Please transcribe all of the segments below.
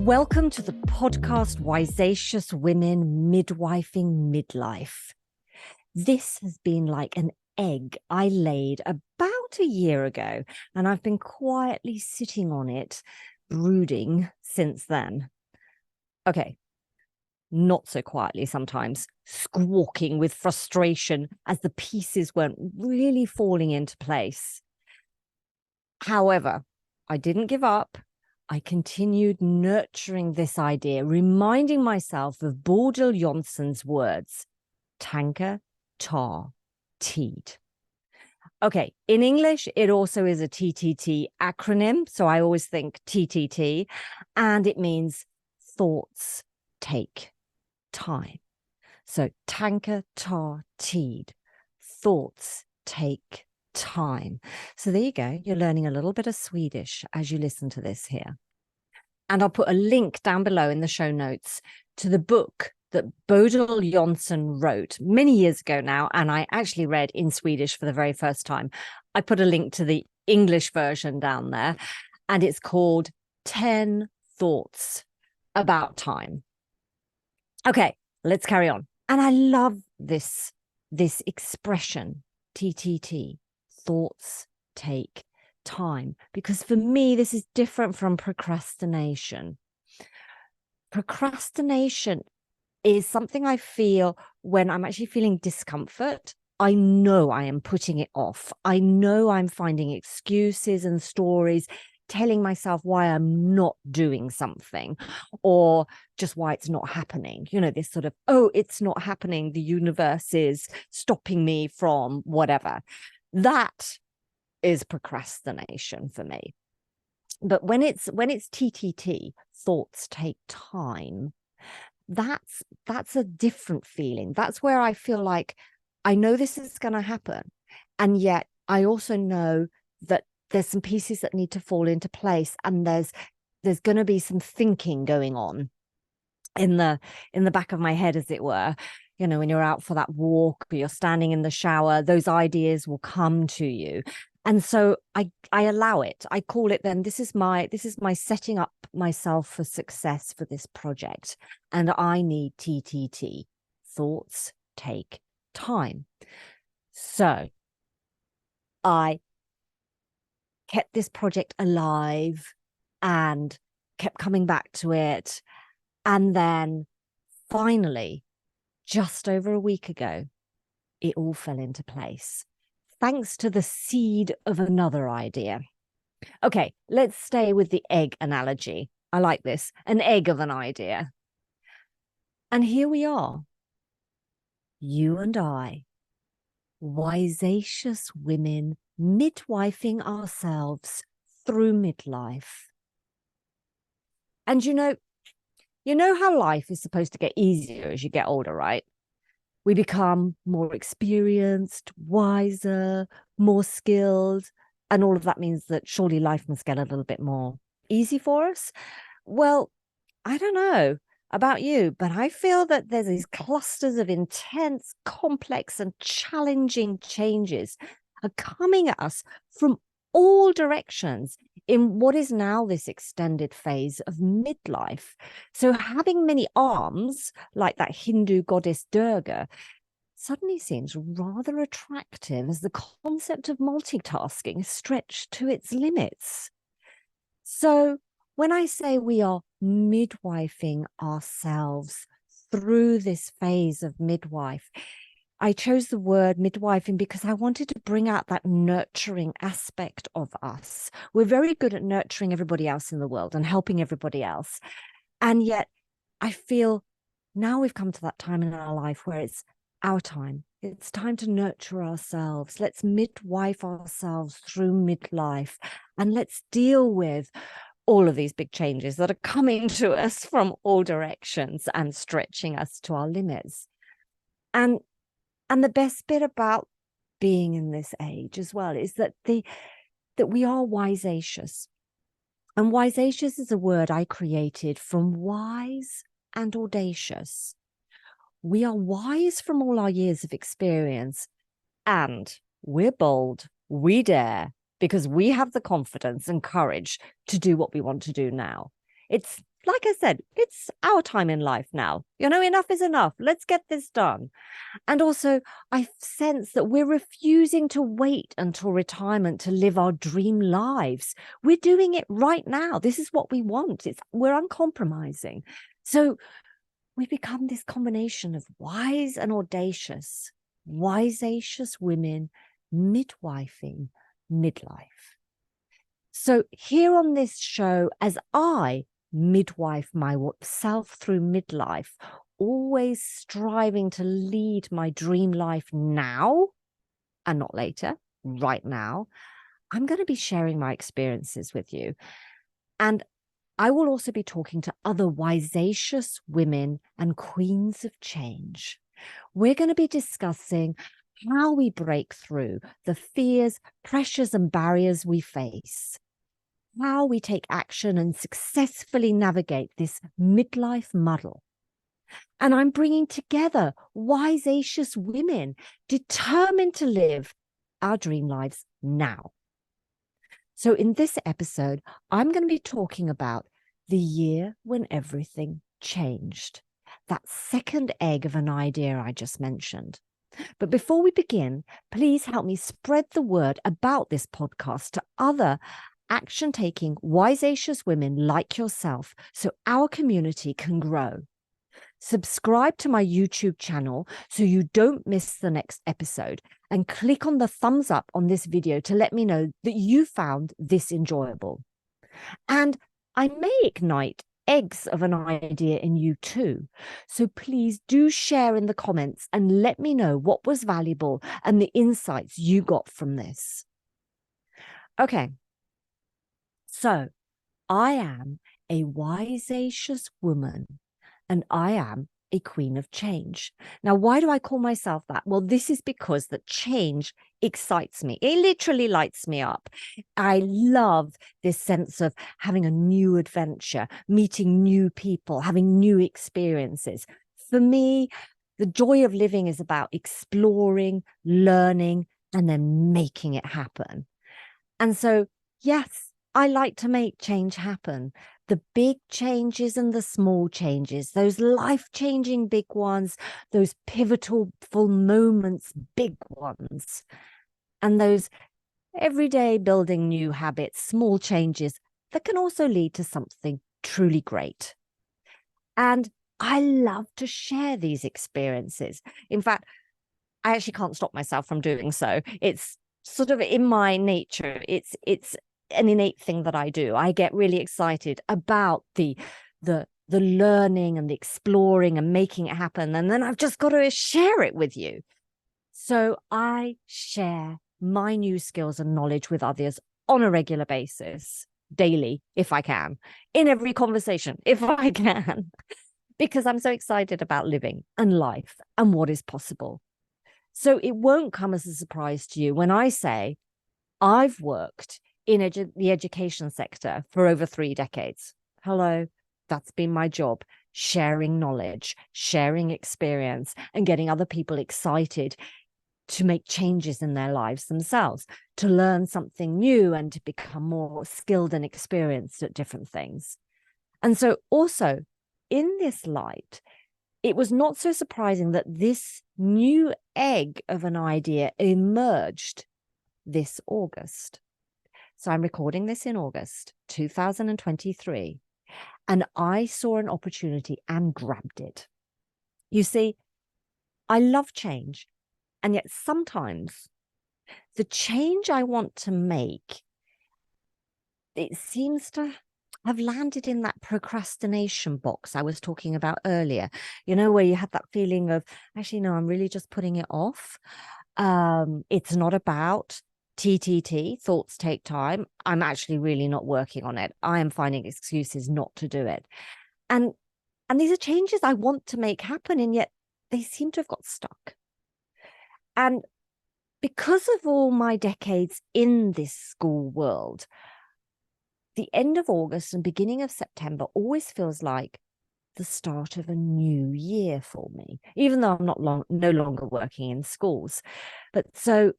Welcome to the podcast Wiseacious Women, Midwifing Midlife. This has been like an egg I laid about a year ago, and I've been quietly sitting on it, brooding since then. Okay, not so quietly sometimes, squawking with frustration as the pieces weren't really falling into place. However, I didn't give up. I continued nurturing this idea, reminding myself of Bodil Jonsson's words, tanker, tar, teed. Okay, in English, it also is a TTT acronym, so I always think TTT, and it means thoughts take time. So tanker, tar, teed, thoughts take time. So there you go. You're learning a little bit of Swedish as you listen to this here. And I'll put a link down below in the show notes to the book that Bodil Jonsson wrote many years ago now, and I actually read in Swedish for the very first time. I put a link to the English version down there, and it's called 10 Thoughts About Time. Okay, let's carry on. And I love this expression, TTT, thoughts take time, because for me, this is different from procrastination. Procrastination is something I feel when I'm actually feeling discomfort. I know I am putting it off. I know I'm finding excuses and stories, telling myself why I'm not doing something or just why it's not happening. You know, this sort of, oh, it's not happening. The universe is stopping me from whatever. That is procrastination for me. But when it's TTT, thoughts take time, that's a different feeling. That's where I feel like I know this is going to happen. And yet I also know that there's some pieces that need to fall into place, and there's going to be some thinking going on in the back of my head, as it were. You know, when you're out for that walk or you're standing in the shower, those ideas will come to you. And so I allow it. I call it then, this is my setting up myself for success for this project. And I need TTT. Thoughts take time. So I kept this project alive and kept coming back to it. And then finally, just over a week ago, it all fell into place, thanks to the seed of another idea. Okay, let's stay with the egg analogy. I like this, an egg of an idea. And here we are, you and I, wiseacious women, midwifing ourselves through midlife. And you know how life is supposed to get easier as you get older, right? We become more experienced, wiser, more skilled, and all of that means that surely life must get a little bit more easy for us. Well, I don't know about you, but I feel that there's these clusters of intense, complex, and challenging changes are coming at us from all directions in what is now this extended phase of midlife. So having many arms, like that Hindu goddess Durga, suddenly seems rather attractive as the concept of multitasking is stretched to its limits. So when I say we are midwifing ourselves through this phase of midwife, I chose the word midwifing because I wanted to bring out that nurturing aspect of us. We're very good at nurturing everybody else in the world and helping everybody else. And yet I feel now we've come to that time in our life where it's our time. It's time to nurture ourselves. Let's midwife ourselves through midlife, and let's deal with all of these big changes that are coming to us from all directions and stretching us to our limits. And the best bit about being in this age as well is that we are wiseacious. And wiseacious is a word I created from wise and audacious. We are wise from all our years of experience, and we're bold, we dare, because we have the confidence and courage to do what we want to do now. It's like I said, it's our time in life now. Enough is enough. Let's get this done. And also, I sense that we're refusing to wait until retirement to live our dream lives. We're doing it right now. This is what we want. We're uncompromising. So we become this combination of wise and audacious, wiseacious women, midwifing, midlife. So here on this show, as I midwife myself through midlife, always striving to lead my dream life now and not later, right now, I'm going to be sharing my experiences with you. And I will also be talking to other wiseacious women and queens of change. We're going to be discussing how we break through the fears, pressures, and barriers we face, how we take action and successfully navigate this midlife muddle. And I'm bringing together wiseacious women determined to live our dream lives now. So in this episode, I'm going to be talking about the year when everything changed, that second egg of an idea I just mentioned. But before we begin, please help me spread the word about this podcast to other action-taking, wiseacious women like yourself so our community can grow. Subscribe to my YouTube channel so you don't miss the next episode, and click on the thumbs up on this video to let me know that you found this enjoyable. And I may ignite eggs of an idea in you too. So please do share in the comments and let me know what was valuable and the insights you got from this. Okay, so I am a wiseacious woman, and I am a queen of change. Now, why do I call myself that? Well, this is because that change excites me. It literally lights me up. I love this sense of having a new adventure, meeting new people, having new experiences. For me, the joy of living is about exploring, learning, and then making it happen. And so, yes, I like to make change happen. The big changes and the small changes, those life-changing big ones, those pivotal moments, big ones, and those everyday building new habits, small changes that can also lead to something truly great. And I love to share these experiences. In fact, I actually can't stop myself from doing so. It's sort of in my nature. It's an innate thing that I do. I get really excited about the learning and the exploring and making it happen. And then I've just got to share it with you. So I share my new skills and knowledge with others on a regular basis, daily, if I can, in every conversation, if I can, because I'm so excited about living and life and what is possible. So it won't come as a surprise to you when I say I've worked in the education sector for over 3 decades. Hello, that's been my job, sharing knowledge, sharing experience, and getting other people excited to make changes in their lives themselves, to learn something new and to become more skilled and experienced at different things. And so also in this light, it was not so surprising that this new egg of an idea emerged this August. So I'm recording this in August 2023, and I saw an opportunity and grabbed it. You see, I love change, and yet sometimes the change I want to make, it seems to have landed in that procrastination box I was talking about earlier, where you had that feeling of, actually, no, I'm really just putting it off. It's not about TTT, thoughts take time. I'm actually really not working on it. I am finding excuses not to do it. And these are changes I want to make happen, and yet they seem to have got stuck. And because of all my decades in this school world, the end of August and beginning of September always feels like the start of a new year for me, even though I'm no longer working in schools. But so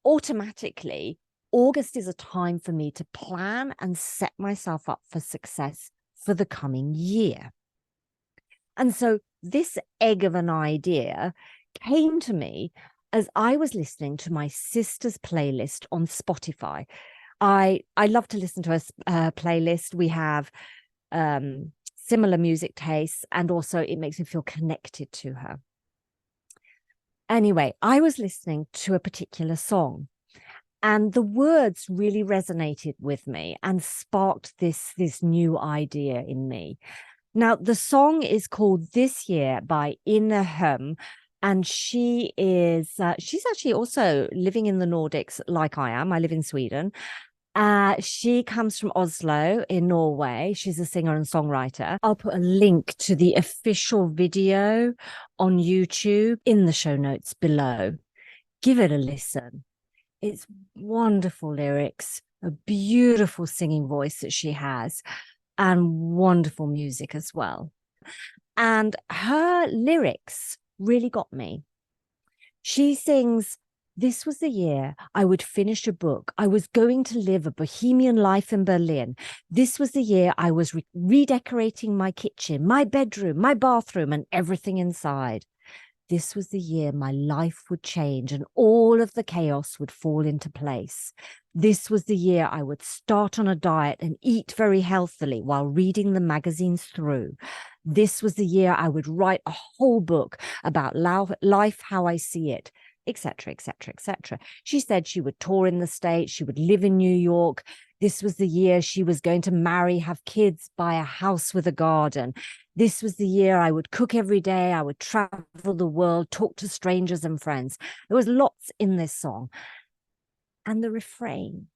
automatically, August is a time for me to plan and set myself up for success for the coming year. And so this egg of an idea came to me as I was listening to my sister's playlist on Spotify. I love to listen to her playlist. We have similar music tastes, and also it makes me feel connected to her. Anyway, I was listening to a particular song, and the words really resonated with me and sparked this new idea in me. Now, the song is called This Year by Inna, and she's actually also living in the Nordics like I am. I live in Sweden. She comes from Oslo in Norway. She's a singer and songwriter. I'll put a link to the official video on YouTube in the show notes below. Give it a listen. It's wonderful lyrics, a beautiful singing voice that she has, and wonderful music as well. And her lyrics really got me. She sings, "This was the year I would finish a book. I was going to live a bohemian life in Berlin. This was the year I was redecorating my kitchen, my bedroom, my bathroom, and everything inside. This was the year my life would change and all of the chaos would fall into place. This was the year I would start on a diet and eat very healthily while reading the magazines through. This was the year I would write a whole book about life, how I see it, etc., etc., etc." She said she would tour in the States, she would live in New York. This was the year she was going to marry, have kids, buy a house with a garden. This was the year I would cook every day, I would travel the world, talk to strangers and friends. There was lots in this song. And the refrain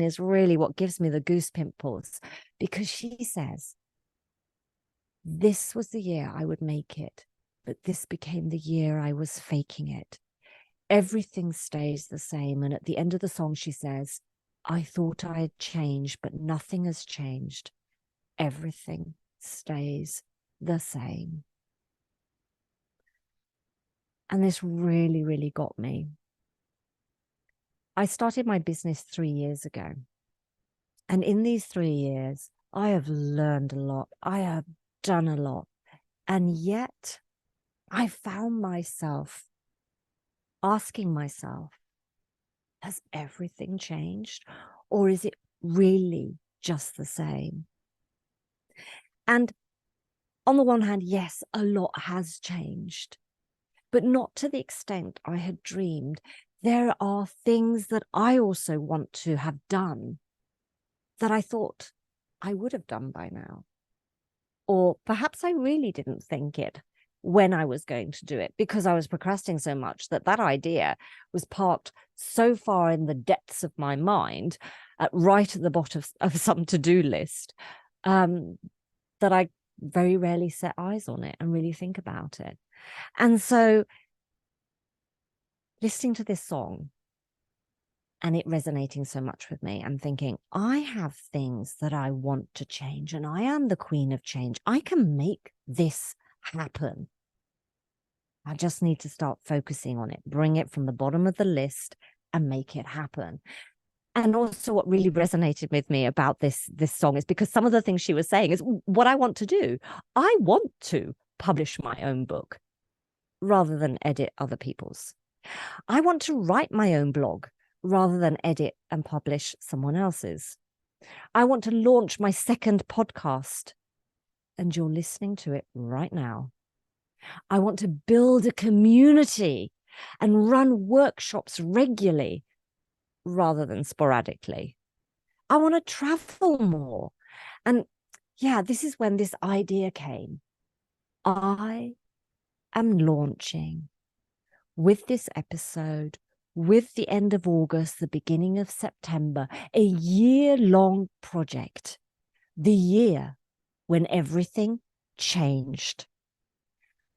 is really what gives me the goose pimples, because she says, "This was the year I would make it, but this became the year I was faking it. Everything stays the same." And at the end of the song, she says, "I thought I had changed, but nothing has changed. Everything stays the same." And this really, really got me. I started my business 3 years ago. And in these 3 years, I have learned a lot. I have done a lot. And yet I found myself asking myself, has everything changed? Or is it really just the same? And on the one hand, yes, a lot has changed, but not to the extent I had dreamed. There are things that I also want to have done that I thought I would have done by now. Or perhaps I really didn't think it when I was going to do it, because I was procrastinating so much that idea was parked so far in the depths of my mind, right at the bottom of some to-do list, that I very rarely set eyes on it and really think about it. And so listening to this song and it resonating so much with me, I'm thinking, I have things that I want to change, and I am the queen of change. I can make this happen. I just need to start focusing on it, bring it from the bottom of the list and make it happen. And also what really resonated with me about this song is because some of the things she was saying is what I want to do. I want to publish my own book rather than edit other people's. I want to write my own blog rather than edit and publish someone else's. I want to launch my second podcast, and you're listening to it right now. I want to build a community and run workshops regularly rather than sporadically. I want to travel more. And yeah, this is when this idea came. I am launching with this episode, with the end of August, the beginning of September, a year-long project, the year when everything changed.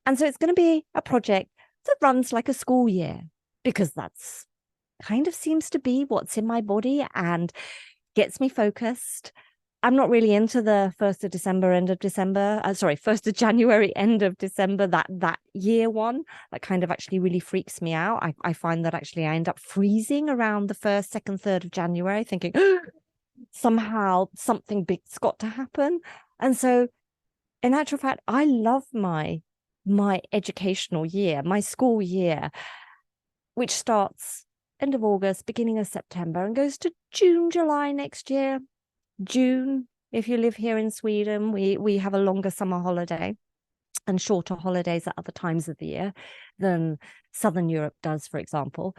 And so it's going to be a project that runs like a school year, because that's kind of seems to be what's in my body and gets me focused. I'm not really into the 1st of December, end of December. 1st of January, end of December, that year one. That kind of actually really freaks me out. I find that actually I end up freezing around the 1st, 2nd, 3rd of January thinking, somehow something big's got to happen. And so in actual fact, I love my educational year, my school year, which starts end of August, beginning of September, and goes to June, July next year. June, if you live here in Sweden, we have a longer summer holiday and shorter holidays at other times of the year than Southern Europe does, for example,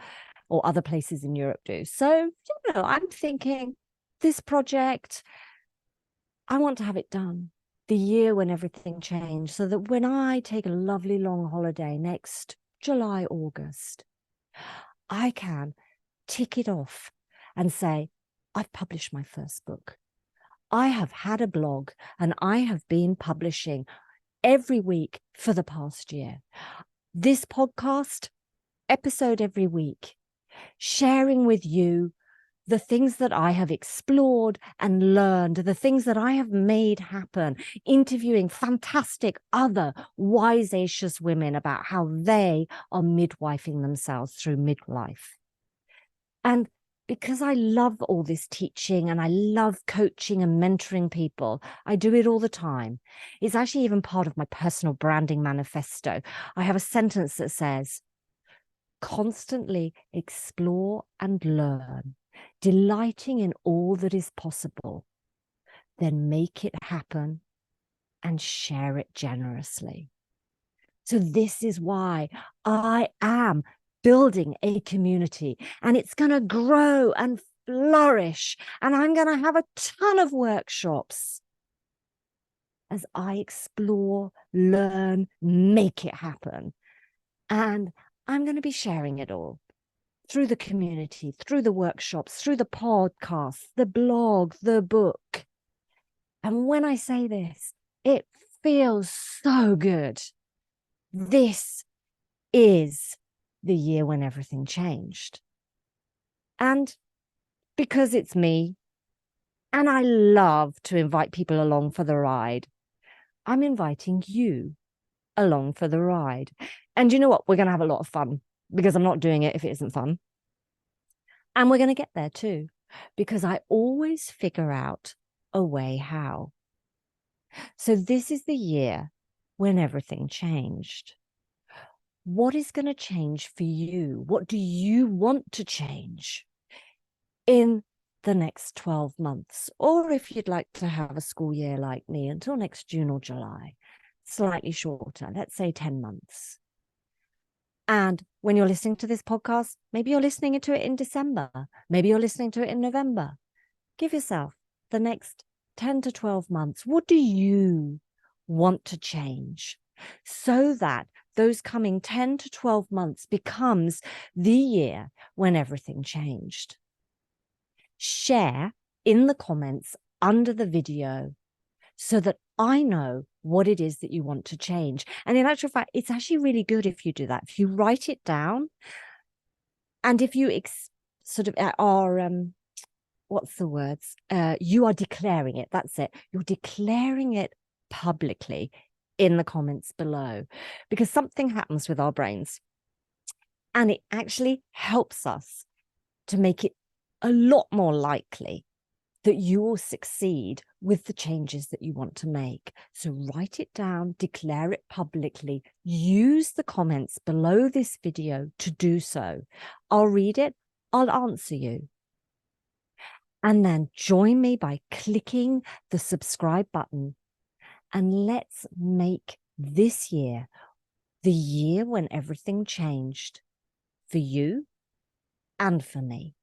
or other places in Europe do. So, I'm thinking this project, I want to have it done the year when everything changed, so that when I take a lovely long holiday next July, August, I can tick it off and say, I've published my first book. I have had a blog and I have been publishing every week for the past year. This podcast episode every week, sharing with you the things that I have explored and learned, the things that I have made happen, interviewing fantastic other wiseacious women about how they are midwifing themselves through midlife. And because I love all this teaching and I love coaching and mentoring people, I do it all the time. It's actually even part of my personal branding manifesto. I have a sentence that says, constantly explore and learn, delighting in all that is possible, then make it happen and share it generously. So this is why I am building a community, and it's going to grow and flourish, and I'm going to have a ton of workshops as I explore, learn, make it happen. And I'm going to be sharing it all through the community, through the workshops, through the podcasts, the blog, the book. And when I say this, it feels so good. This is the year when everything changed. And because it's me, and I love to invite people along for the ride, I'm inviting you along for the ride. And you know what? We're going to have a lot of fun, because I'm not doing it if it isn't fun. And we're going to get there too, because I always figure out a way how. So this is the year when everything changed. What is going to change for you? What do you want to change in the next 12 months? Or if you'd like to have a school year like me until next June or July, slightly shorter, let's say 10 months. And when you're listening to this podcast, maybe you're listening to it in December. Maybe you're listening to it in November. Give yourself the next 10 to 12 months. What do you want to change, so that those coming 10 to 12 months becomes the year when everything changed? Share in the comments under the video so that I know what it is that you want to change. And in actual fact, it's actually really good if you do that. If you write it down, and if you sort of are, what's the words? You are declaring it. That's it. You're declaring it publicly in the comments below, because something happens with our brains, and it actually helps us to make it a lot more likely that you will succeed with the changes that you want to make. So write it down, declare it publicly, use the comments below this video to do so. I'll read it, I'll answer you. And then join me by clicking the subscribe button, and let's make this year the year when everything changed for you and for me.